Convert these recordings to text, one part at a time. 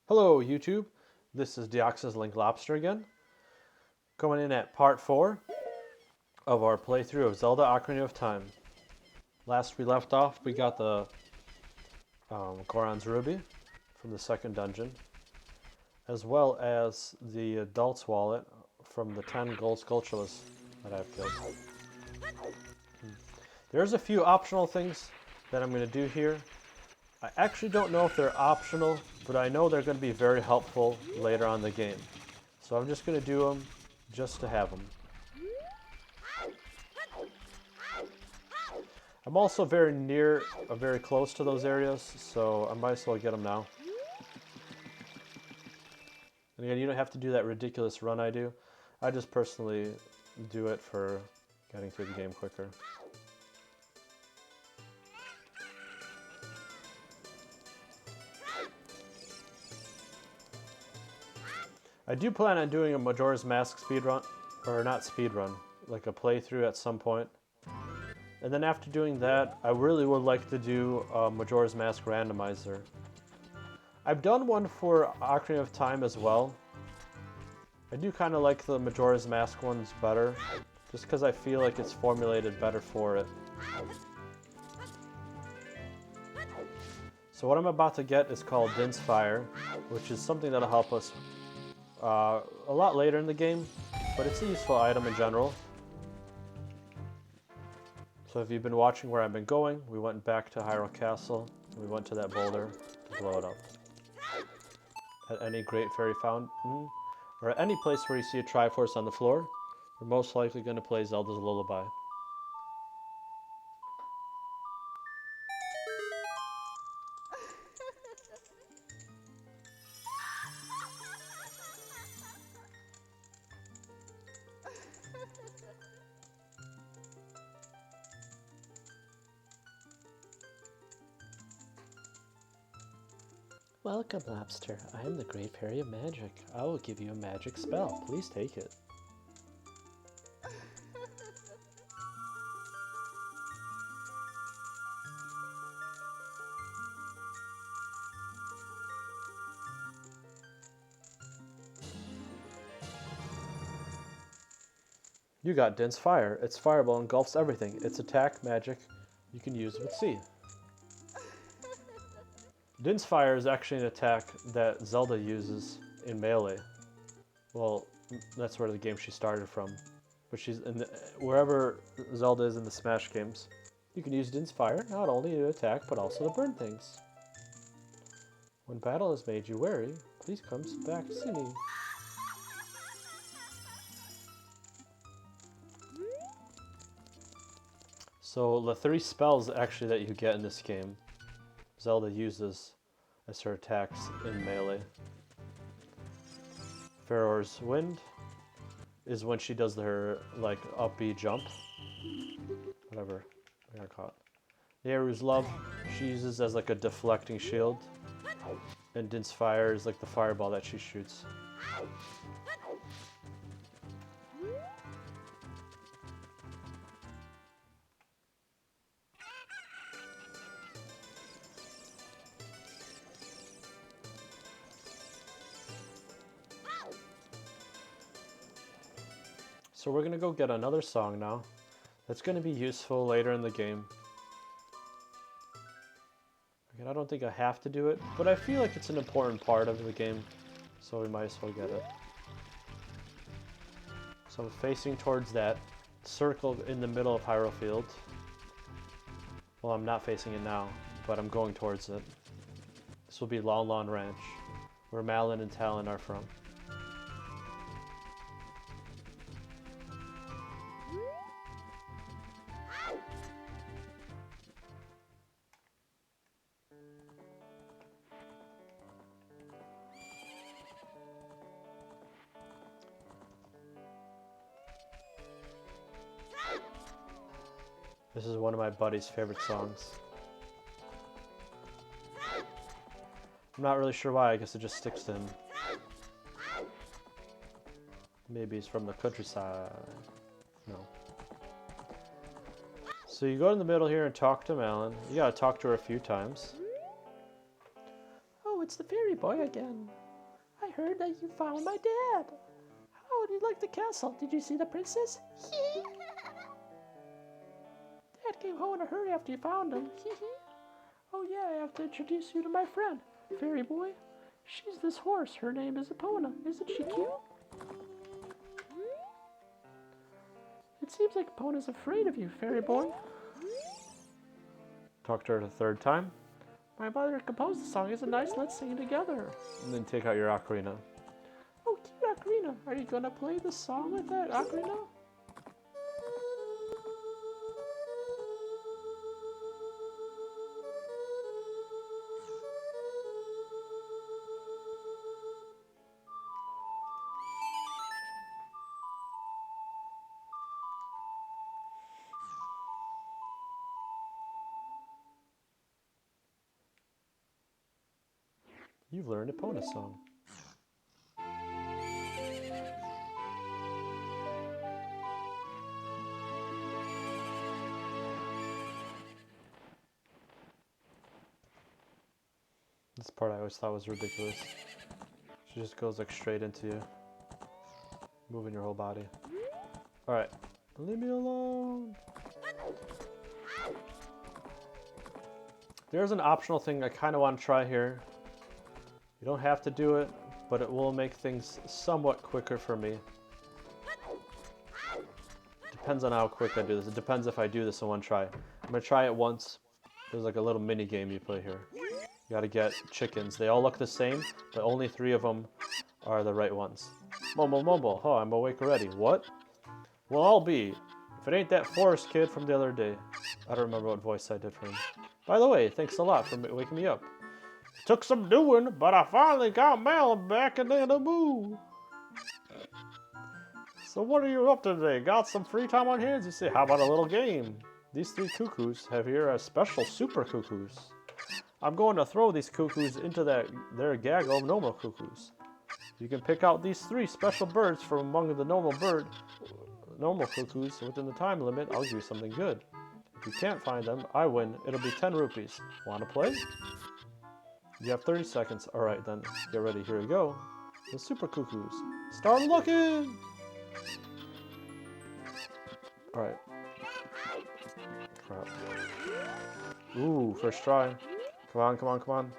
Hello YouTube, this is Deoxys Lobster again, coming in at part 4 of our playthrough of Zelda Ocarina of Time. Last we left off, we got the Goron's Ruby from the second dungeon, as well as the adult's wallet from the 10 gold Skulltulas that I've killed. There's a few optional things that I'm going to do here. I actually don't know if they're optional, but I know they're going to be very helpful later on in the game. So I'm just going to do them just to have them. I'm also very close to those areas, so I might as well get them now. And again, you don't have to do that ridiculous run I do. I just personally do it for getting through the game quicker. I do plan on doing a Majora's Mask speedrun, or not speedrun, like a playthrough at some point. And then after doing that, I really would like to do a Majora's Mask randomizer. I've done one for Ocarina of Time as well. I do kind of like the Majora's Mask ones better, just because I feel like it's formulated better for it. So what I'm about to get is called Din's Fire, which is something that'll help us a lot later in the game, but it's a useful item in general. So if you've been watching where I've been going, we went back to Hyrule Castle, and we went to that boulder to blow it up. At any Great Fairy Fountain, or at any place where you see a Triforce on the floor, you're most likely going to play Zelda's Lullaby. Welcome, Lobster. I am the Great Fairy of Magic. I will give you a magic spell. Please take it. You got Din's Fire. Its fireball engulfs everything. Its attack magic you can use with C. Din's Fire is actually an attack that Zelda uses in Melee. Well, that's where the game she started from. But she's in wherever Zelda is in the Smash games, you can use Din's Fire not only to attack, but also to burn things. When battle has made you wary, please come back to see me. So the 3 spells actually that you get in this game, Zelda uses as her attacks in Melee. Pharaoh's Wind is when she does her like up B jump, whatever I got caught. Nehru's Love she uses as like a deflecting shield, and Din's Fire is like the fireball that she shoots. So we're gonna go get another song now. That's gonna be useful later in the game. Again, I don't think I have to do it, but I feel like it's an important part of the game, so we might as well get it. So I'm facing towards that circle in the middle of Hyrule Field. Well, I'm not facing it now, but I'm going towards it. This will be Lon Lon Ranch, where Malon and Talon are from. This is one of my buddy's favorite songs. I'm not really sure why, I guess it just sticks to him. Maybe he's from the countryside. No. So you go in the middle here and talk to Malon. You gotta talk to her a few times. Oh, it's the fairy boy again. I heard that you found my dad. How do you like the castle? Did you see the princess? Dad came home in a hurry after you found him. Oh yeah, I have to introduce you to my friend, fairy boy. She's this horse. Her name is Epona. Isn't she cute? It seems like Epona's afraid of you, fairy boy. Talk to her the third time. My mother composed the song. Isn't it nice? Let's sing it together. And then take out your ocarina. Oh, cute ocarina. Are you going to play the song with that ocarina? You've learned Epona's song. This part I always thought was ridiculous. She just goes like straight into you, moving your whole body. Alright, leave me alone. There's an optional thing I kind of want to try here. You don't have to do it, but it will make things somewhat quicker for me. Depends on how quick I do this. It depends if I do this in one try. I'm going to try it once. There's like a little mini game you play here. You gotta get chickens. They all look the same, but only 3 of them are the right ones. Mumble, mumble. Oh, I'm awake already. What? Well, I'll be. If it ain't that forest kid from the other day. I don't remember what voice I did for him. By the way, thanks a lot for waking me up. Took some doing, but I finally got Malin back and in the mood. So what are you up to today? Got some free time on hands? You say, how about a little game? These 3 cuckoos have here a special super cuckoos. I'm going to throw these cuckoos into their gaggle of normal cuckoos. You can pick out these 3 special birds from among the normal cuckoos within the time limit. I'll give you something good. If you can't find them, I win. It'll be 10 rupees. Want to play? You have 30 seconds. Alright then, get ready. Here we go. The super cuckoos. Start looking! Alright. Crap. Ooh, first try. Come on, come on, come on.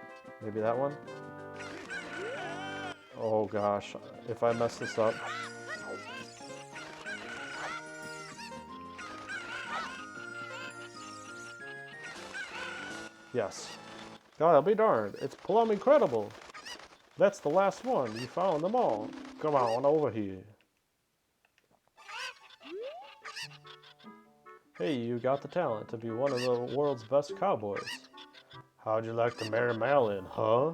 Maybe that one? Oh gosh, if I mess this up. Yes. God, I'll be darned. It's plumb incredible. That's the last one. You found them all. Come on over here. Hey, you got the talent to be one of the world's best cowboys. How'd you like to marry Malin, huh?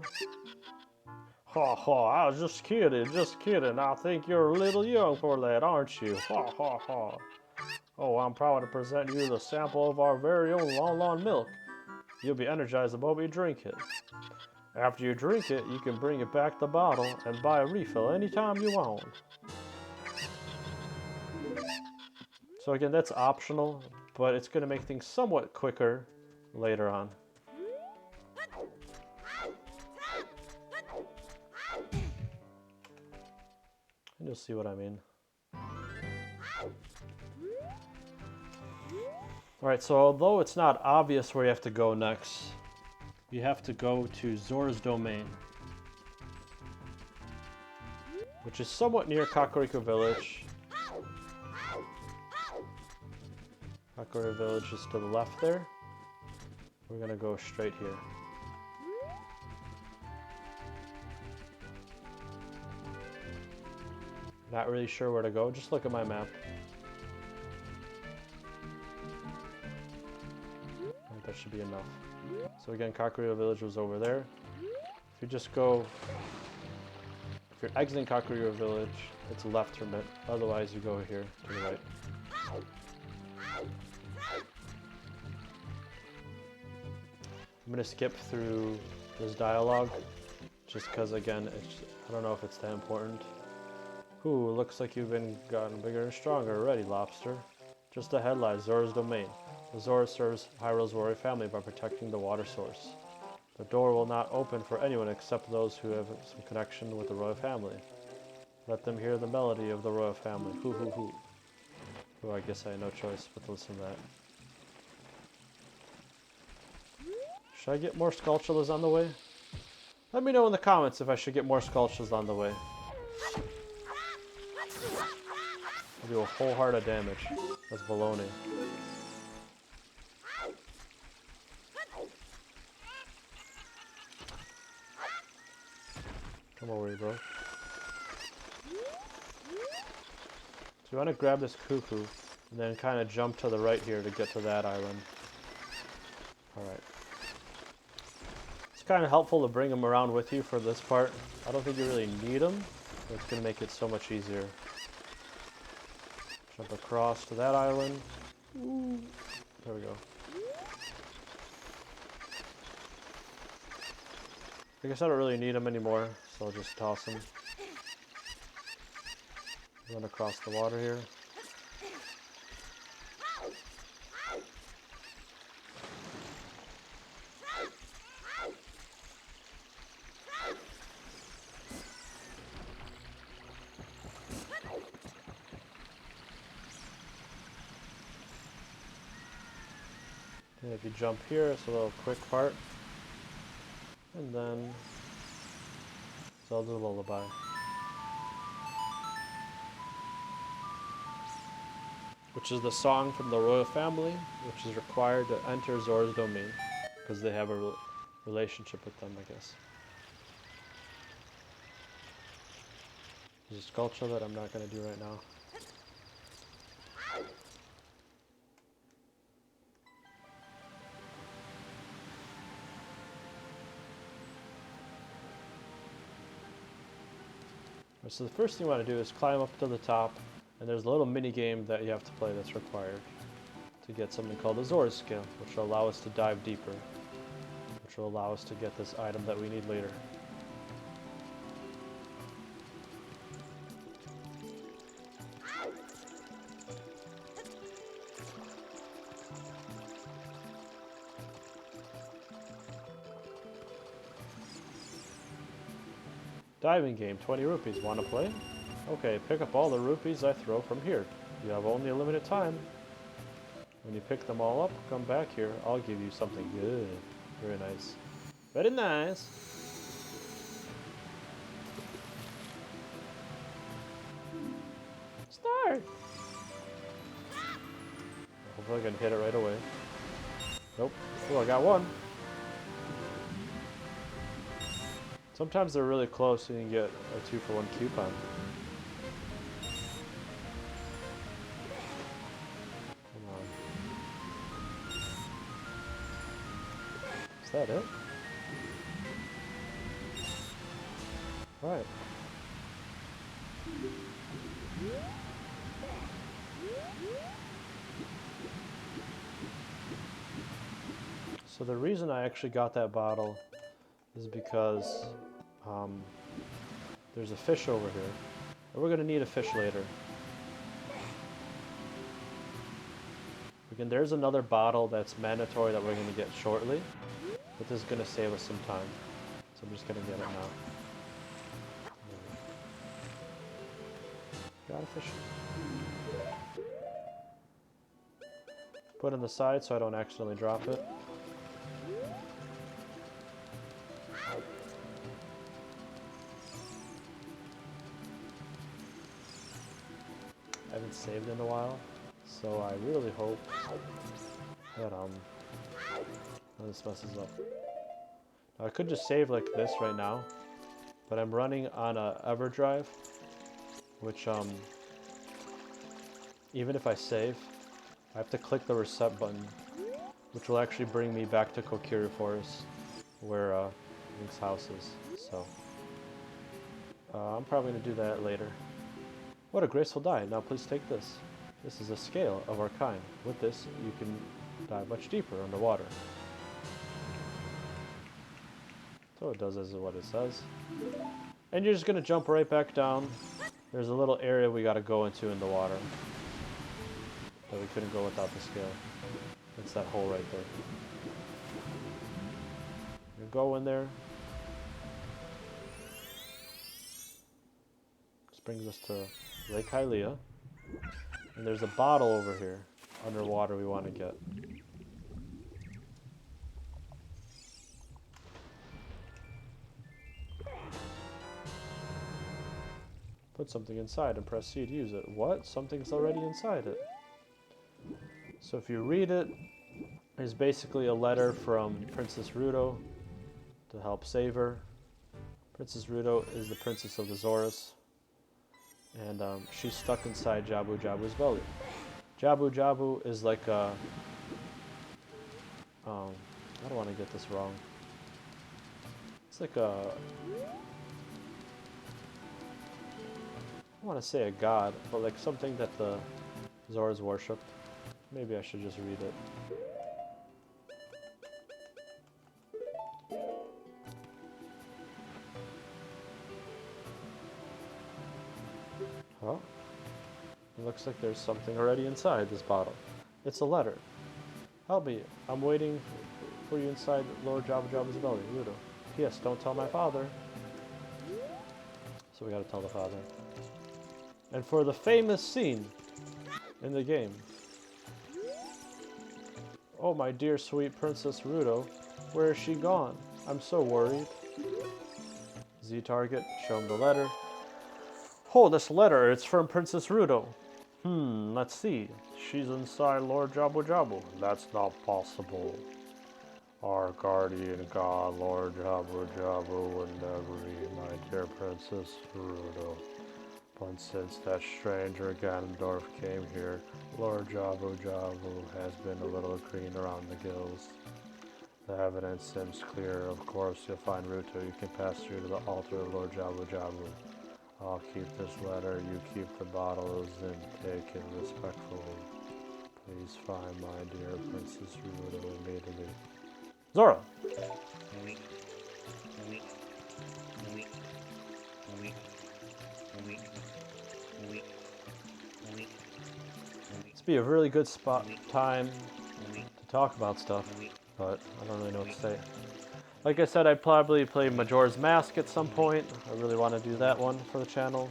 Ha ha, I was just kidding, just kidding. I think you're a little young for that, aren't you? Ha ha ha. Oh, I'm proud to present you the sample of our very own Lon Lon milk. You'll be energized the moment you drink it. After you drink it, you can bring it back the bottle and buy a refill anytime you want. So again, that's optional, but it's going to make things somewhat quicker later on. And you'll see what I mean. Alright, so although it's not obvious where you have to go next, you have to go to Zora's domain, which is somewhat near Kakariko Village. Kakariko Village is to the left there. We're gonna go straight here. Not really sure where to go, just look at my map. I think that should be enough. So again, Kakariko Village was over there. If you just go, if you're exiting Kakariko Village, it's left from it. Otherwise, you go here to the right. I'm gonna skip through this dialogue, just because again, I don't know if it's that important. Ooh, looks like you've gotten bigger and stronger already, Lobster. Just ahead lies Zora's domain. The Zora serves Hyrule's royal family by protecting the water source. The door will not open for anyone except those who have some connection with the royal family. Let them hear the melody of the royal family. Hoo hoo hoo. Oh, I guess I had no choice but to listen to that. Should I get more Skulltulas on the way? Let me know in the comments if I should get more Skulltulas on the way. I do a whole heart of damage. That's baloney. Come over here, bro. So you want to grab this cuckoo and then kind of jump to the right here to get to that island. Alright. It's kind of helpful to bring them around with you for this part. I don't think you really need them, but it's going to make it so much easier. Jump across to that island. Ooh. There we go. I guess I don't really need them anymore, so I'll just toss them. Run across the water here. And if you jump here, it's a little quick part. And then Zelda Lullaby. Which is the song from the royal family, which is required to enter Zora's domain, because they have a relationship with them, I guess. There's a sculpture that I'm not going to do right now. So the first thing you want to do is climb up to the top, and there's a little mini game that you have to play that's required to get something called the Zora skill, which will allow us to dive deeper, which will allow us to get this item that we need later. Diving game, 20 rupees. Want to play? Okay, pick up all the rupees I throw from here. You have only a limited time. When you pick them all up, come back here. I'll give you something good. Very nice. Very nice. Start! Hopefully I can hit it right away. Nope. Oh, I got one. Sometimes they're really close and you can get a 2-for-1 coupon. Come on. Is that it? Right. So the reason I actually got that bottle is because there's a fish over here. And we're going to need a fish later. Again, there's another bottle that's mandatory that we're going to get shortly. But this is going to save us some time. So I'm just going to get it now. Got a fish. Put it on the side so I don't accidentally drop it. I haven't saved in a while, so I really hope that this messes up. Now, I could just save like this right now, but I'm running on a EverDrive, which even if I save, I have to click the reset button, which will actually bring me back to Kokiri Forest, where Link's house is. So I'm probably gonna do that later. What a graceful dive. Now please take this. This is a scale of our kind. With this, you can dive much deeper underwater. So it does as what it says. And you're just going to jump right back down. There's a little area we got to go into in the water that we couldn't go without the scale. It's that hole right there. go in there. This brings us to Lake Hylia. And there's a bottle over here, underwater, we want to get. Put something inside and press C to use it. What? Something's already inside it. So if you read it, it's basically a letter from Princess Ruto to help save her. Princess Ruto is the princess of the Zoras. And she's stuck inside Jabu Jabu's belly. Jabu Jabu is like a... I don't want to get this wrong. It's like a... I want to say a god, but like something that the Zoras worship. Maybe I should just read it. Well, it looks like there's something already inside this bottle. It's a letter. Help me, I'm waiting for you inside Lord Jabu Jabu's belly, Ruto. P.S. Don't tell my father. So we gotta tell the father. And for the famous scene in the game. Oh, my dear sweet Princess Ruto, where is she gone? I'm so worried. Z target, show him the letter. Oh, this letter, it's from Princess Ruto. Let's see. She's inside Lord Jabu Jabu. That's not possible. Our guardian god, Lord Jabu Jabu, would never eat my dear Princess Ruto. But since that stranger Ganondorf came here, Lord Jabu Jabu has been a little green around the gills. The evidence seems clear. Of course, you'll find Ruto. You can pass through to the altar of Lord Jabu Jabu. I'll keep this letter. You keep the bottles and take it respectfully. Please find my dear Princess Ruto immediately. Zora! This would be a really good time to talk about stuff, but I don't really know what to say. Like I said, I'd probably play Majora's Mask at some point. I really want to do that one for the channel.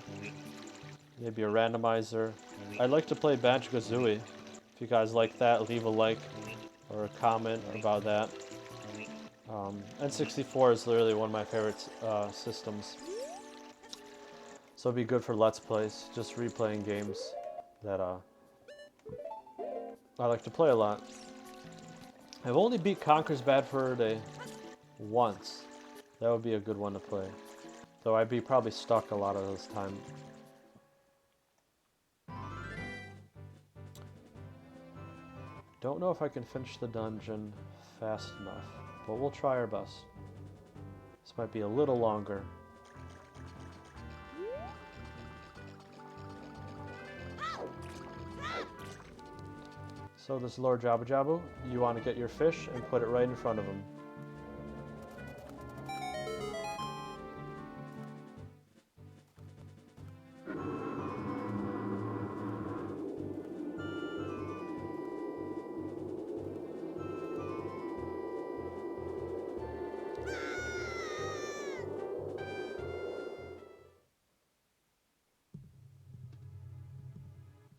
Maybe a randomizer. I'd like to play Banjo-Kazooie. If you guys like that, leave a like or a comment about that. N64 is literally one of my favorite systems. So it'd be good for Let's Plays, just replaying games that I like to play a lot. I've only beat Conker's Bad Fur Day once. That would be a good one to play. Though I'd be probably stuck a lot of this time. Don't know if I can finish the dungeon fast enough, but we'll try our best. This might be a little longer. So this is Lord Jabu Jabu. You want to get your fish and put it right in front of him.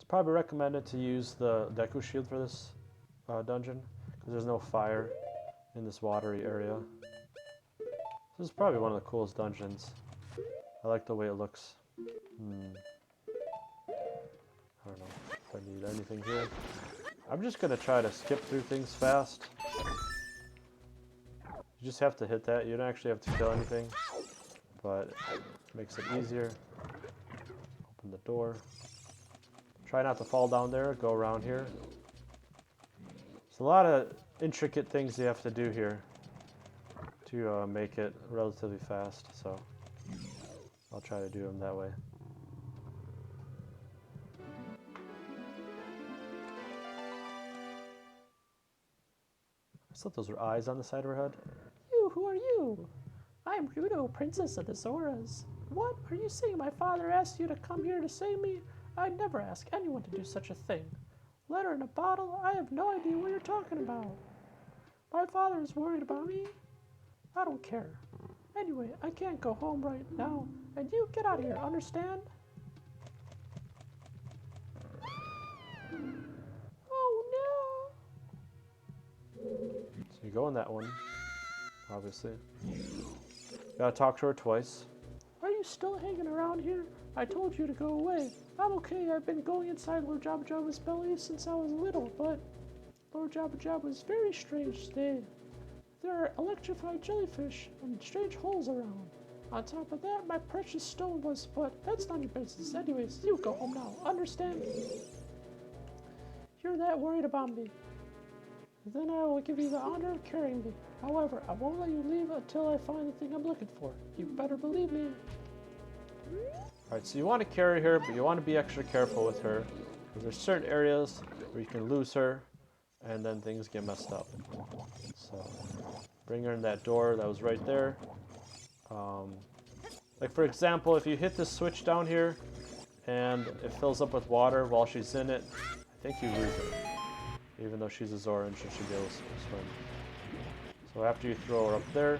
Probably recommended to use the Deku Shield for this dungeon, because there's no fire in this watery area. This is probably one of the coolest dungeons. I like the way it looks. I don't know if I need anything here. I'm just going to try to skip through things fast. You just have to hit that. You don't actually have to kill anything, but it makes it easier. Open the door. Try not to fall down there, go around here. There's a lot of intricate things you have to do here to make it relatively fast, so I'll try to do them that way. I thought those were eyes on the side of her head. You, who are you? I'm Ruto, Princess of the Zoras. What? Are you saying my father asked you to come here to save me? I'd never ask anyone to do such a thing. Letter in a bottle? I have no idea what you're talking about. My father is worried about me. I don't care. Anyway, I can't go home right now, and you get out of here, understand? Oh no! So you go in that one, obviously. Gotta talk to her twice. Are you still hanging around here? I told you to go away. I'm okay, I've been going inside Lord Jabu Jabu's belly since I was little, but Lord Jabu Jabu is very strange today. There are electrified jellyfish and strange holes around. On top of that, my precious stone was, but that's not your business. Anyways, you go home now, understand? You're that worried about me. Then I will give you the honor of carrying me. However, I won't let you leave until I find the thing I'm looking for. You better believe me. Alright, so you want to carry her, but you want to be extra careful with her. Because there's certain areas where you can lose her, and then things get messed up. So, bring her in that door that was right there. Like for example, if you hit this switch down here, and it fills up with water while she's in it, I think you lose her. Even though she's a Zora and she should be able to swim. So after you throw her up there,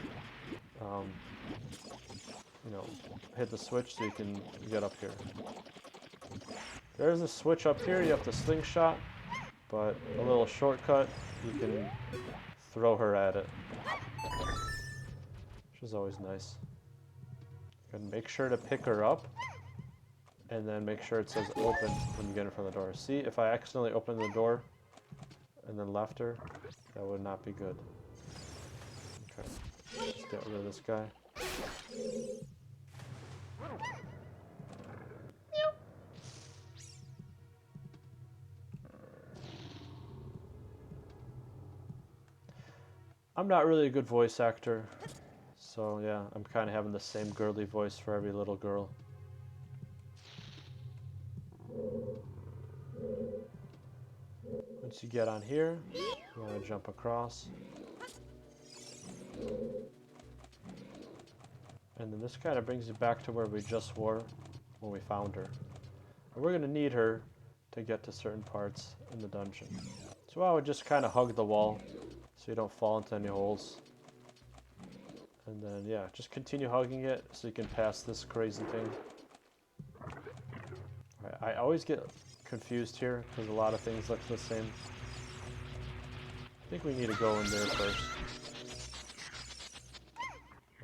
you know, hit the switch so you can get up here. There's a switch up here, you have to slingshot, but a little shortcut, you can throw her at it. Which is always nice. You can make sure to pick her up, and then make sure it says open when you get in front of the door. See, if I accidentally opened the door and then left her, that would not be good. Okay, let's get rid of this guy. I'm not really a good voice actor, so yeah, I'm kind of having the same girly voice for every little girl. Once you get on here, you want to jump across. And then this kind of brings you back to where we just were when we found her. And we're going to need her to get to certain parts in the dungeon. So I would just kind of hug the wall so you don't fall into any holes. And then, yeah, just continue hugging it so you can pass this crazy thing. Alright, I always get confused here because a lot of things look the same. I think we need to go in there first.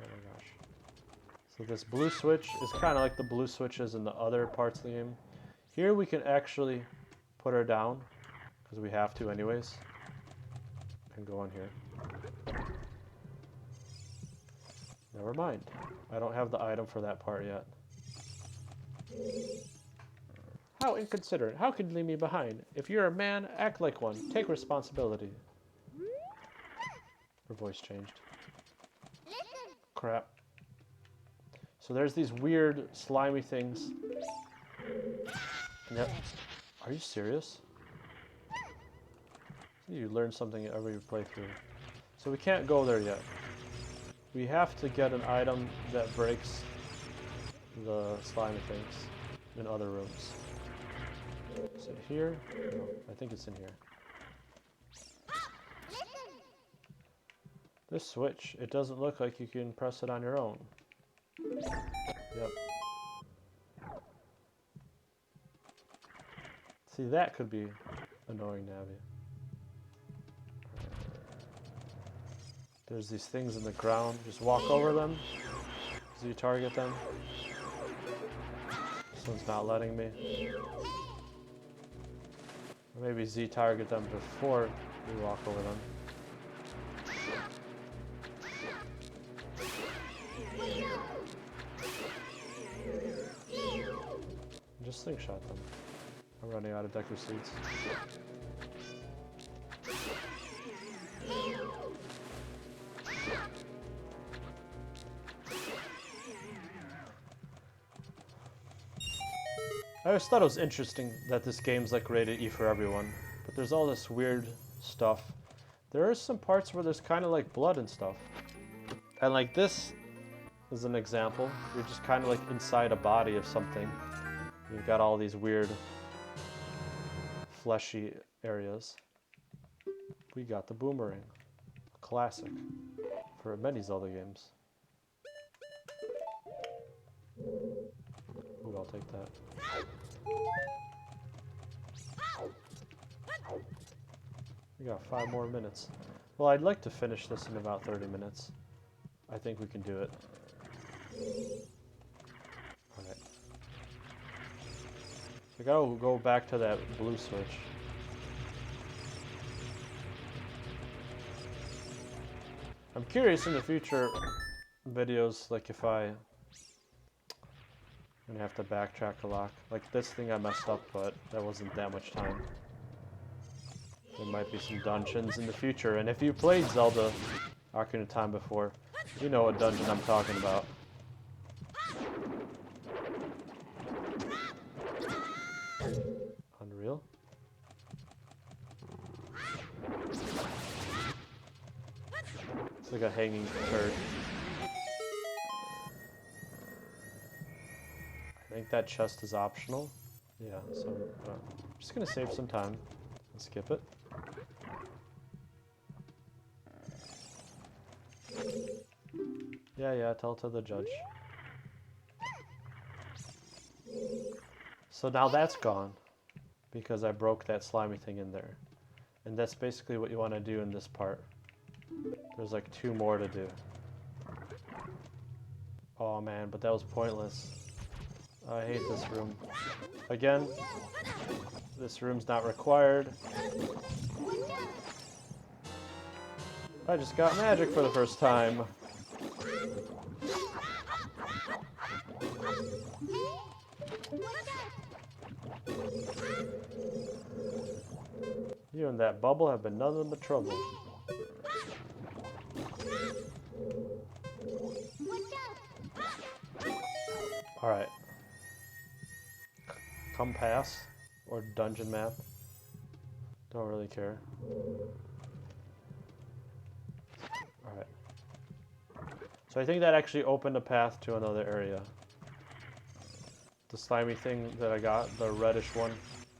Oh my gosh. So this blue switch is kind of like the blue switches in the other parts of the game. Here we can actually put her down, because we have to anyways. And go in here. Never mind. I don't have the item for that part yet. How inconsiderate. How could you leave me behind? If you're a man, act like one. Take responsibility. Her voice changed. Crap. So there's these weird, slimy things. Yep. Are you serious? You learn something every playthrough. So we can't go there yet. We have to get an item that breaks the slimy things in other rooms. Is it here? No, I think it's in here. This switch, it doesn't look like you can press it on your own. Yep. See, that could be annoying, Navi. There's these things in the ground. Just walk over them as you target them. This one's not letting me. Or maybe Z target them before we walk over them. Just slingshot them. I'm running out of Deku seeds. I always thought it was interesting that this game's like rated E for everyone, but there's all this weird stuff. There are some parts where there's kind of like blood and stuff. And like this is an example. You're just kind of like inside a body of something. You've got all these weird fleshy areas. We got the boomerang. classic for many Zelda games. Ooh, I'll take that. We got 5 more minutes. Well, I'd like to finish this in about 30 minutes. I think we can do it. Alright. We gotta go back to that blue switch. I'm curious in the future videos, like if I'm gonna have to backtrack a lot. Like this thing I messed up, but that wasn't that much time. There might be some dungeons in the future, and if you played Zelda Ocarina of Time before, you know what dungeon I'm talking about. Unreal. It's like a hanging turd. I think that chest is optional. Yeah, so I'm just gonna save some time and skip it. Yeah, tell to the judge. So now that's gone because I broke that slimy thing in there. And that's basically what you want to do in this part. There's like 2 more to do. Oh man, but that was pointless. I hate this room. Again, this room's not required. I just got magic for the first time. You and that bubble have been nothing but trouble. Alright. Compass or dungeon map. Don't really care. Alright. So I think that actually opened a path to another area. The slimy thing that I got, the reddish one,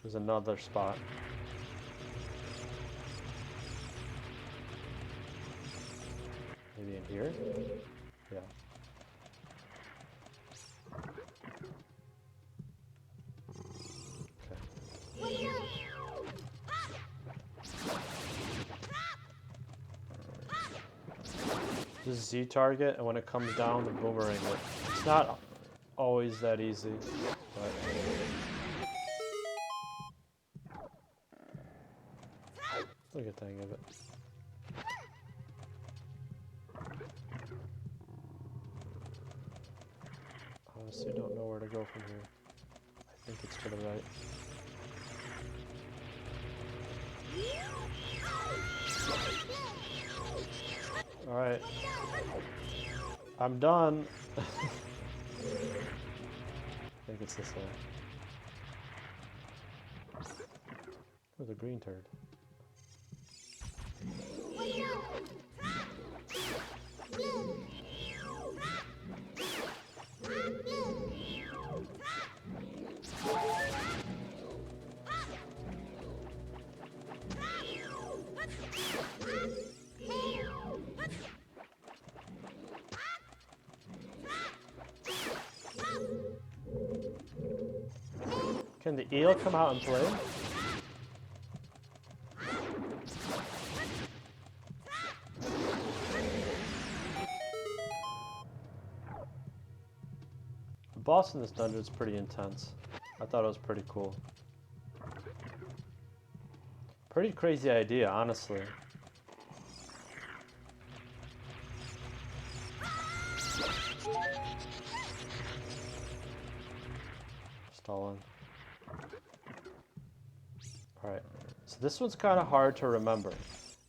is another spot. Maybe in here? Yeah. Okay. This is Z target, and when it comes down, the boomerang it. It's not always that easy, but look at the hang of it. Honestly, don't know where to go from here. I think it's to the right. Alright. I'm done. I think it's this way. Oh, the green turd. Can the eel come out and play? The boss in this dungeon is pretty intense. I thought it was pretty cool. Pretty crazy idea, honestly. Stalling. Alright, so this one's kind of hard to remember.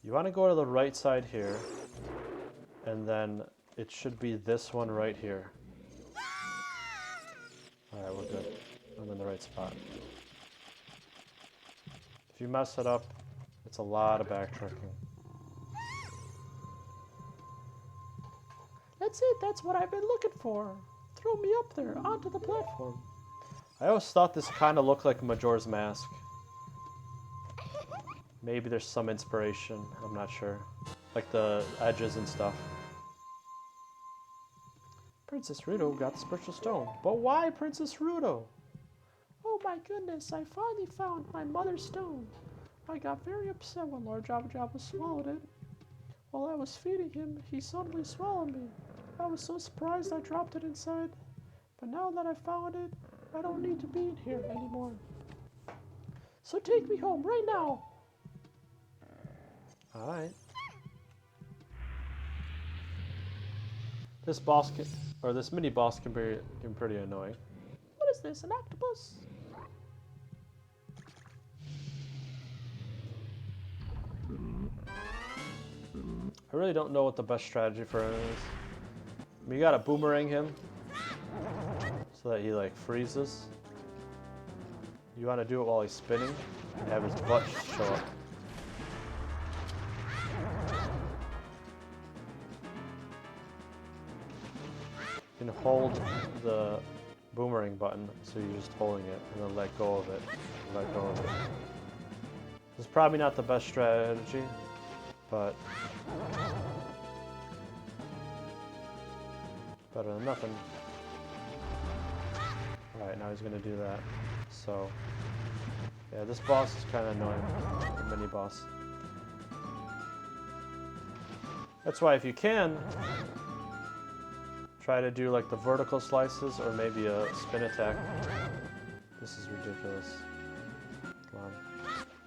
You want to go to the right side here, and then it should be this one right here. Alright, we're good. I'm in the right spot. If you mess it up, it's a lot of backtracking. That's it, that's what I've been looking for. Throw me up there, onto the platform. I always thought this kind of looked like Majora's Mask. Maybe there's some inspiration, I'm not sure. like the edges and stuff. Princess Ruto got the special stone. But why Princess Ruto? Oh my goodness, I finally found my mother's stone. I got very upset when Lord Jabu Jabu swallowed it. While I was feeding him, he suddenly swallowed me. I was so surprised I dropped it inside. But now that I found it, I don't need to be in here anymore. So take me home right now. Alright. This boss can, or this mini boss can be pretty annoying. What is this, an octopus? I really don't know what the best strategy for him is. You gotta boomerang him so that he like freezes. You want to do it while he's spinning and have his butt show up. You can hold the boomerang button, so you're just holding it and then let go of it. Let go of it. This is probably not the best strategy, but better than nothing. Alright, now he's gonna do that. So, yeah, this boss is kind of annoying, the mini boss. That's why if you can, try to do like the vertical slices or maybe a spin attack. This is ridiculous. Come on.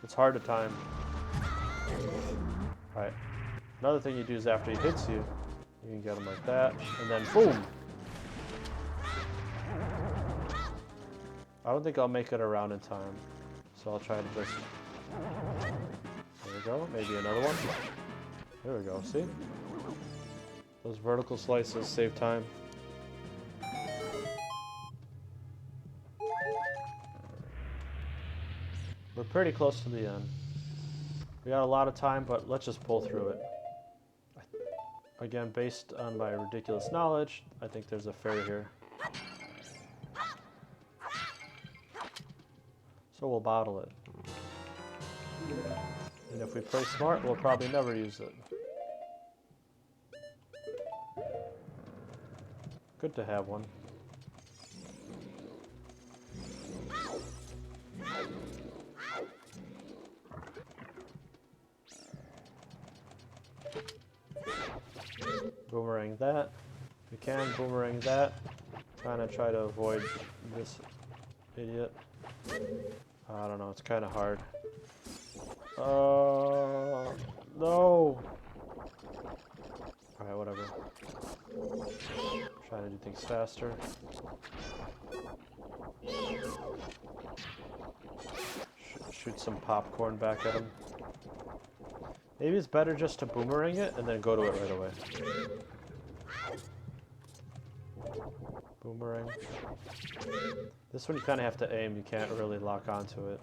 It's hard to time. Alright. Another thing you do is after he hits you, you can get him like that, and then boom! I don't think I'll make it around in time, so I'll try to just... There we go, maybe another one. There we go, see? Those vertical slices save time. We're pretty close to the end. We got a lot of time, but let's just pull through it. Again, based on my ridiculous knowledge, I think there's a fairy here. So we'll bottle it. And if we play smart, we'll probably never use it. Good to have one. Boomerang that. If you can, boomerang that. Kind of try to avoid this idiot. I don't know, it's kind of hard. No! Alright, whatever. Trying to do things faster. Shoot some popcorn back at him. Maybe it's better just to boomerang it and then go to it right away. Boomerang. This one you kind of have to aim, you can't really lock onto it.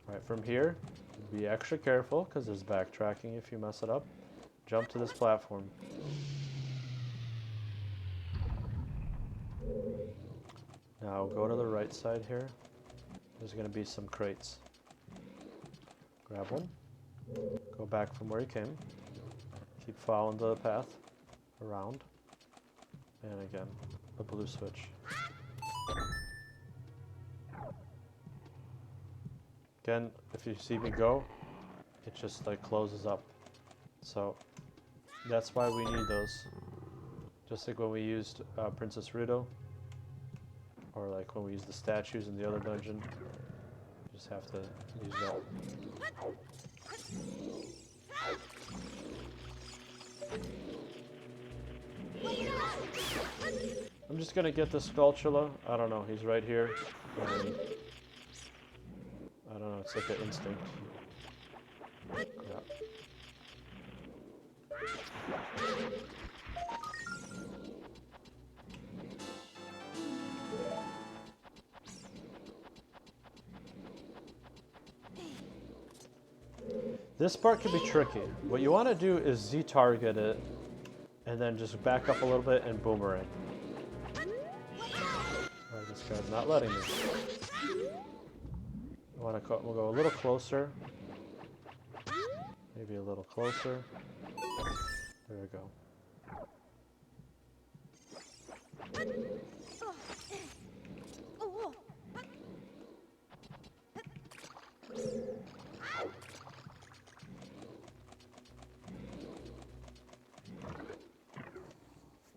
Alright, from here, be extra careful because there's backtracking if you mess it up. Jump to this platform. Now go to the right side here. There's going to be some crates. Grab one. Go back from where you came. Keep following the path around. And again, the blue switch. Again, if you see me go, it just like closes up. So that's why we need those. Just like when we used Princess Ruto, or like when we used the statues in the other dungeon. You just have to use that. I'm just gonna get the Skulltula. I don't know, he's right here. And I don't know, it's like an instinct. Crap. This part can be tricky. What you want to do is Z-target it, and then just back up a little bit and boomerang. Alright, this guy's not letting me. We'll go a little closer. Maybe a little closer. There we go.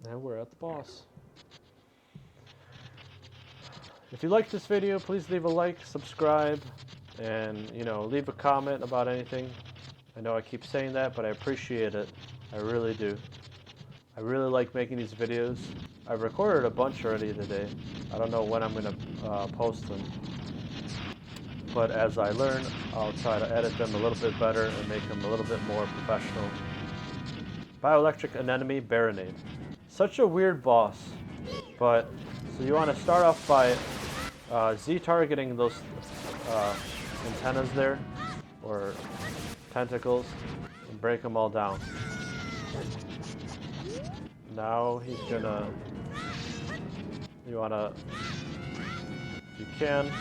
And we're at the boss. If you liked this video, please leave a like, subscribe, and, you know, leave a comment about anything. I know I keep saying that, but I appreciate it. I really do. I really like making these videos. I've recorded a bunch already today. I don't know when I'm going to post them. But as I learn, I'll try to edit them a little bit better and make them a little bit more professional. Bioelectric Anemone Baronade. Such a weird boss. But, so you want to start off by Z-targeting those antennas there, or tentacles, and break them all down. Now he's gonna, you wanna, if you can,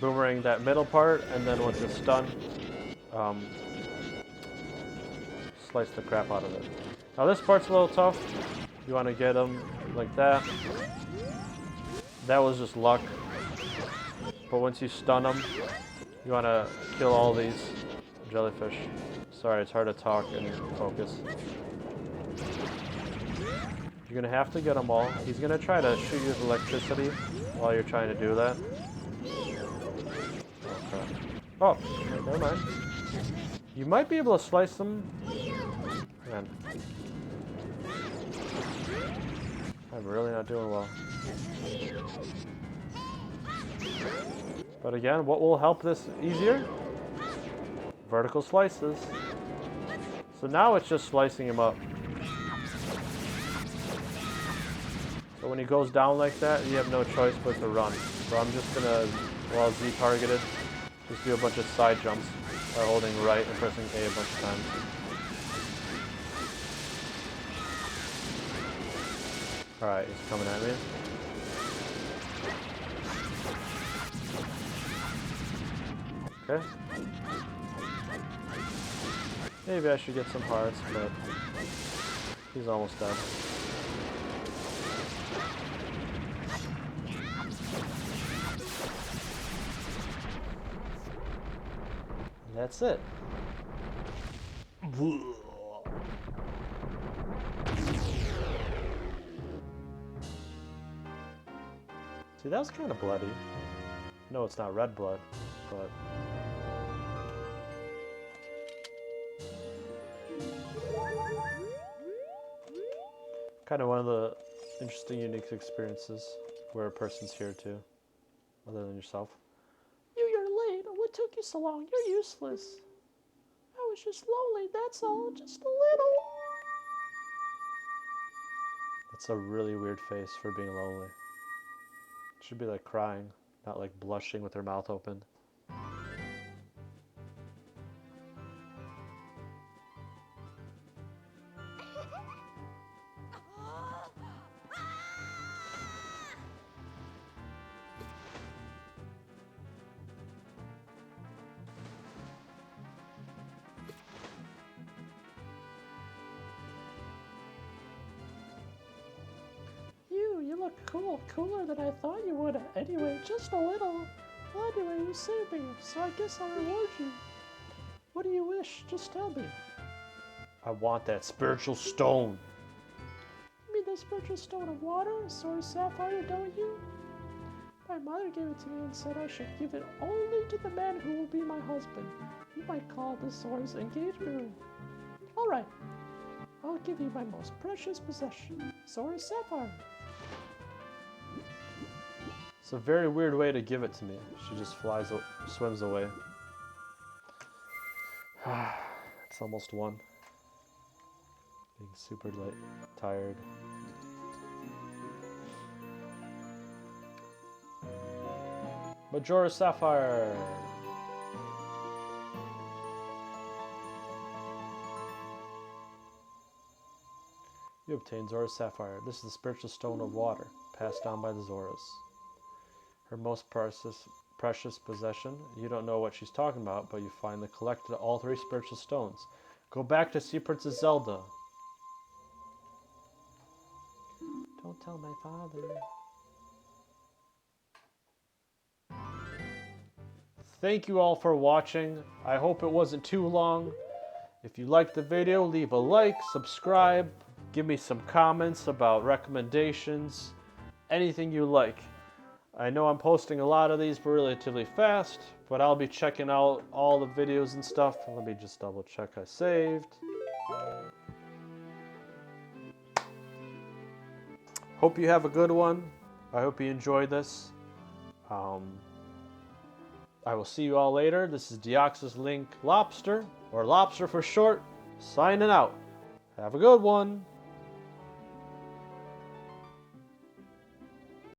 boomerang that middle part, and then once it's done, slice the crap out of it. Now this part's a little tough. You want to get them like that. That was just luck. But once you stun them, you want to kill all these jellyfish. Sorry, it's hard to talk and focus. You're going to have to get them all. He's going to try to shoot you with electricity while you're trying to do that. Oh, never mind. You might be able to slice them. Man. I'm really not doing well. But again, what will help this easier? Vertical slices. So now it's just slicing him up. So when he goes down like that, you have no choice but to run. So I'm just gonna, while Z targeted, just do a bunch of side jumps by holding right and pressing A a bunch of times. Alright, he's coming at me. Okay. Maybe I should get some hearts, but he's almost dead. And that's it. See, that was kind of bloody. No, it's not red blood, but... kind of one of the interesting, unique experiences where a person's here too, other than yourself. You're late. What took you so long? You're useless. I was just lonely, that's all. Just a little. That's a really weird face for being lonely. It should be like crying, not like blushing with her mouth open. You look cool. Cooler than I thought you would. Anyway, just a little. Well, anyway, you saved me, so I guess I'll reward you. What do you wish? Just tell me. I want that spiritual stone. You mean the spiritual stone of water, Zora Sapphire, don't you? My mother gave it to me and said I should give it only to the man who will be my husband. You might call it the Zora's engagement ring. Alright, I'll give you my most precious possession, Zora Sapphire. It's a very weird way to give it to me. She just swims away. It's almost 1. Being super late, tired. Majora Sapphire! You obtain Zora Sapphire. This is the spiritual stone of water. passed down by the Zoras. Her most precious possession. You don't know what she's talking about, but you finally collected all 3 spiritual stones. Go back to see Princess Zelda. Don't tell my father. Thank you all for watching. I hope it wasn't too long. If you liked the video, leave a like, subscribe, give me some comments about recommendations, anything you like. I know I'm posting a lot of these relatively fast, but I'll be checking out all the videos and stuff. Let me just double check I saved. Hope you have a good one. I hope you enjoyed this. I will see you all later. This is Deoxys Link Lobster, or Lobster for short, signing out. Have a good one.